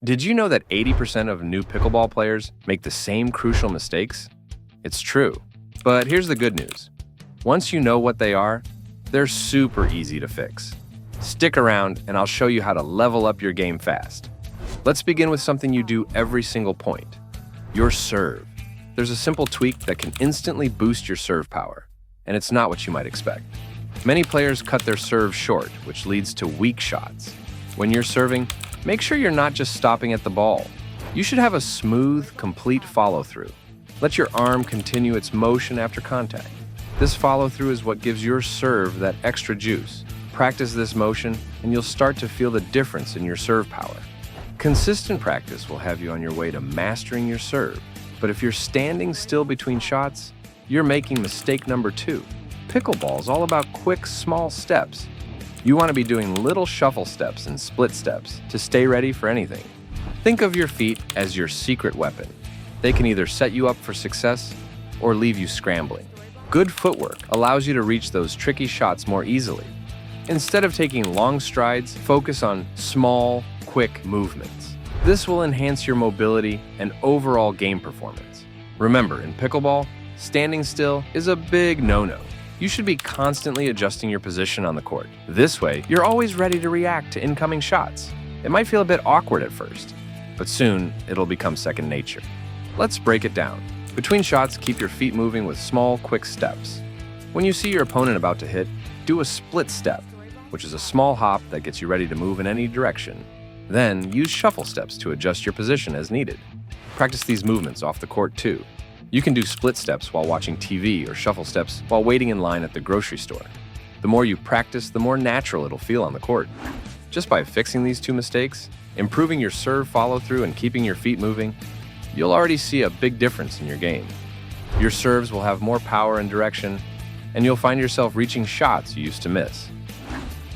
Did you know that 80% of new pickleball players make the same crucial mistakes? It's true. But here's the good news. Once you know what they are, they're super easy to fix. Stick around and I'll show you how to level up your game fast. Let's begin with something you do every single point. Your serve. There's a simple tweak that can instantly boost your serve power, and it's not what you might expect. Many players cut their serve short, which leads to weak shots. When you're serving, make sure you're not just stopping at the ball. You should have a smooth, complete follow-through. Let your arm continue its motion after contact. This follow-through is what gives your serve that extra juice. Practice this motion, and you'll start to feel the difference in your serve power. Consistent practice will have you on your way to mastering your serve. But if you're standing still between shots, you're making mistake number 2. Pickleball is all about quick, small steps. You want to be doing little shuffle steps and split steps to stay ready for anything. Think of your feet as your secret weapon. They can either set you up for success or leave you scrambling. Good footwork allows you to reach those tricky shots more easily. Instead of taking long strides, focus on small, quick movements. This will enhance your mobility and overall game performance. Remember, in pickleball, standing still is a big no-no. You should be constantly adjusting your position on the court. This way, you're always ready to react to incoming shots. It might feel a bit awkward at first, but soon it'll become second nature. Let's break it down. Between shots, keep your feet moving with small, quick steps. When you see your opponent about to hit, do a split step, which is a small hop that gets you ready to move in any direction. Then, use shuffle steps to adjust your position as needed. Practice these movements off the court too. You can do split steps while watching TV or shuffle steps while waiting in line at the grocery store. The more you practice, the more natural it'll feel on the court. Just by fixing these 2 mistakes, improving your serve follow-through and keeping your feet moving, you'll already see a big difference in your game. Your serves will have more power and direction, and you'll find yourself reaching shots you used to miss.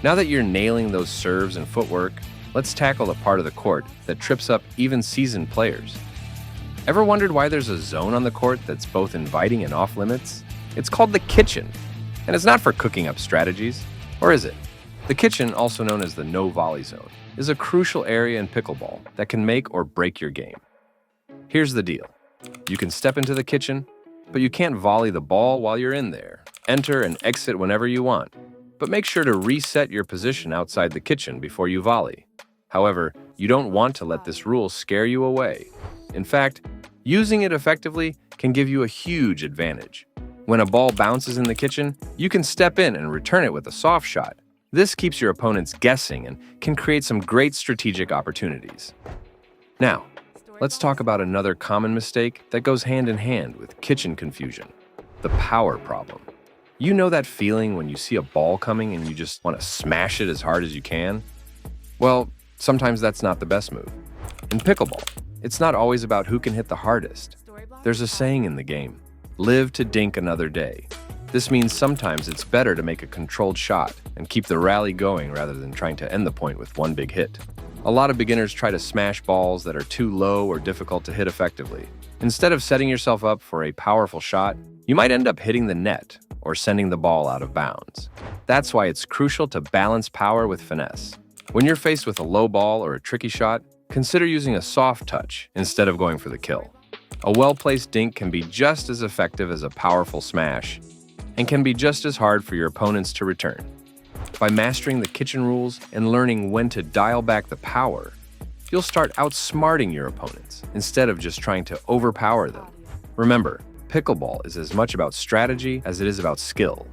Now that you're nailing those serves and footwork, let's tackle the part of the court that trips up even seasoned players. Ever wondered why there's a zone on the court that's both inviting and off-limits? It's called the kitchen, and it's not for cooking up strategies, or is it? The kitchen, also known as the No-Volley Zone, is a crucial area in pickleball that can make or break your game. Here's the deal. You can step into the kitchen, but you can't volley the ball while you're in there. Enter and exit whenever you want, but make sure to reset your position outside the kitchen before you volley. However, you don't want to let this rule scare you away. In fact, using it effectively can give you a huge advantage. When a ball bounces in the kitchen, you can step in and return it with a soft shot. This keeps your opponents guessing and can create some great strategic opportunities. Now, let's talk about another common mistake that goes hand in hand with kitchen confusion: the power problem. You know that feeling when you see a ball coming and you just want to smash it as hard as you can? Well, sometimes that's not the best move. In pickleball, it's not always about who can hit the hardest. There's a saying in the game: live to dink another day. This means sometimes it's better to make a controlled shot and keep the rally going rather than trying to end the point with one big hit. A lot of beginners try to smash balls that are too low or difficult to hit effectively. Instead of setting yourself up for a powerful shot, you might end up hitting the net or sending the ball out of bounds. That's why it's crucial to balance power with finesse. When you're faced with a low ball or a tricky shot, consider using a soft touch instead of going for the kill. A well-placed dink can be just as effective as a powerful smash and can be just as hard for your opponents to return. By mastering the kitchen rules and learning when to dial back the power, you'll start outsmarting your opponents instead of just trying to overpower them. Remember, pickleball is as much about strategy as it is about skill.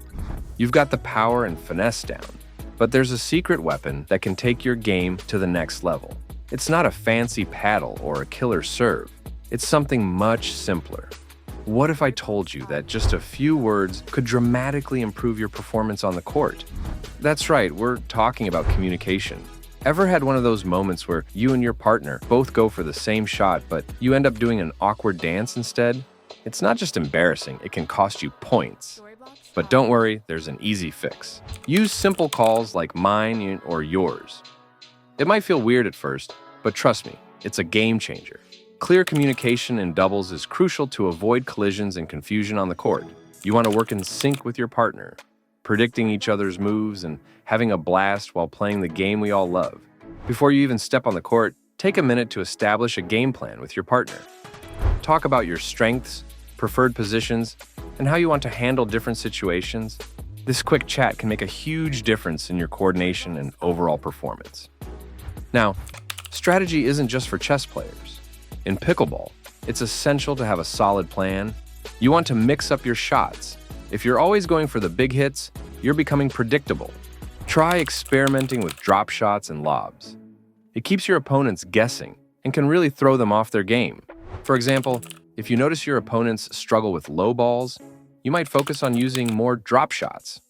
You've got the power and finesse down, but there's a secret weapon that can take your game to the next level. It's not a fancy paddle or a killer serve. It's something much simpler. What if I told you that just a few words could dramatically improve your performance on the court? That's right, we're talking about communication. Ever had one of those moments where you and your partner both go for the same shot, but you end up doing an awkward dance instead? It's not just embarrassing, it can cost you points. But don't worry, there's an easy fix. Use simple calls like mine or yours. It might feel weird at first, but trust me, it's a game changer. Clear communication in doubles is crucial to avoid collisions and confusion on the court. You want to work in sync with your partner, predicting each other's moves and having a blast while playing the game we all love. Before you even step on the court, Take a minute to establish a game plan with your partner. Talk about your strengths, preferred positions, and how you want to handle different situations. This quick chat can make a huge difference in your coordination and overall performance. Now, strategy isn't just for chess players. In pickleball, it's essential to have a solid plan. You want to mix up your shots. If you're always going for the big hits, you're becoming predictable. Try experimenting with drop shots and lobs. It keeps your opponents guessing and can really throw them off their game. For example, if you notice your opponents struggle with low balls, you might focus on using more drop shots.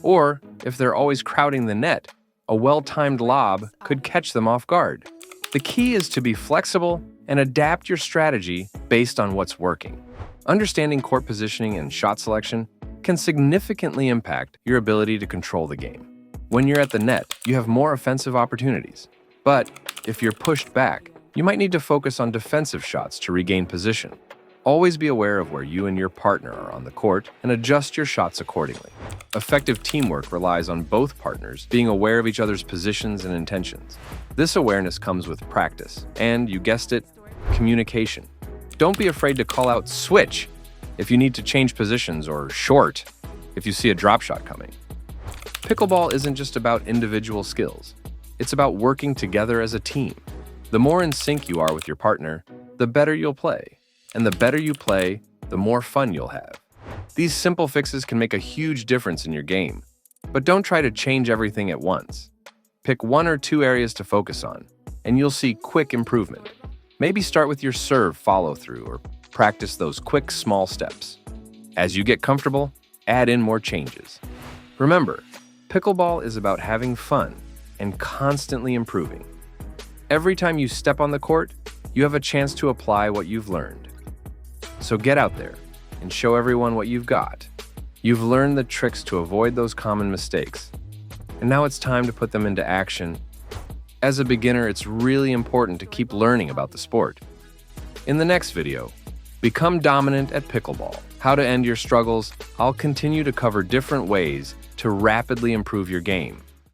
Or, if they're always crowding the net, a well-timed lob could catch them off guard. The key is to be flexible and adapt your strategy based on what's working. Understanding court positioning and shot selection can significantly impact your ability to control the game. When you're at the net, you have more offensive opportunities. But if you're pushed back, you might need to focus on defensive shots to regain position. Always be aware of where you and your partner are on the court and adjust your shots accordingly. Effective teamwork relies on both partners being aware of each other's positions and intentions. This awareness comes with practice and, you guessed it, communication. Don't be afraid to call out "switch" if you need to change positions, or "short" if you see a drop shot coming. Pickleball isn't just about individual skills. It's about working together as a team. The more in sync you are with your partner, the better you'll play. And the better you play, the more fun you'll have. These simple fixes can make a huge difference in your game. But don't try to change everything at once. Pick 1 or 2 areas to focus on, and you'll see quick improvement. Maybe start with your serve follow-through or practice those quick, small steps. As you get comfortable, add in more changes. Remember, pickleball is about having fun and constantly improving. Every time you step on the court, you have a chance to apply what you've learned. So get out there and show everyone what you've got. You've learned the tricks to avoid those common mistakes, and now it's time to put them into action. As a beginner, it's really important to keep learning about the sport. In the next video, become dominant at pickleball. How to end your struggles. I'll continue to cover different ways to rapidly improve your game.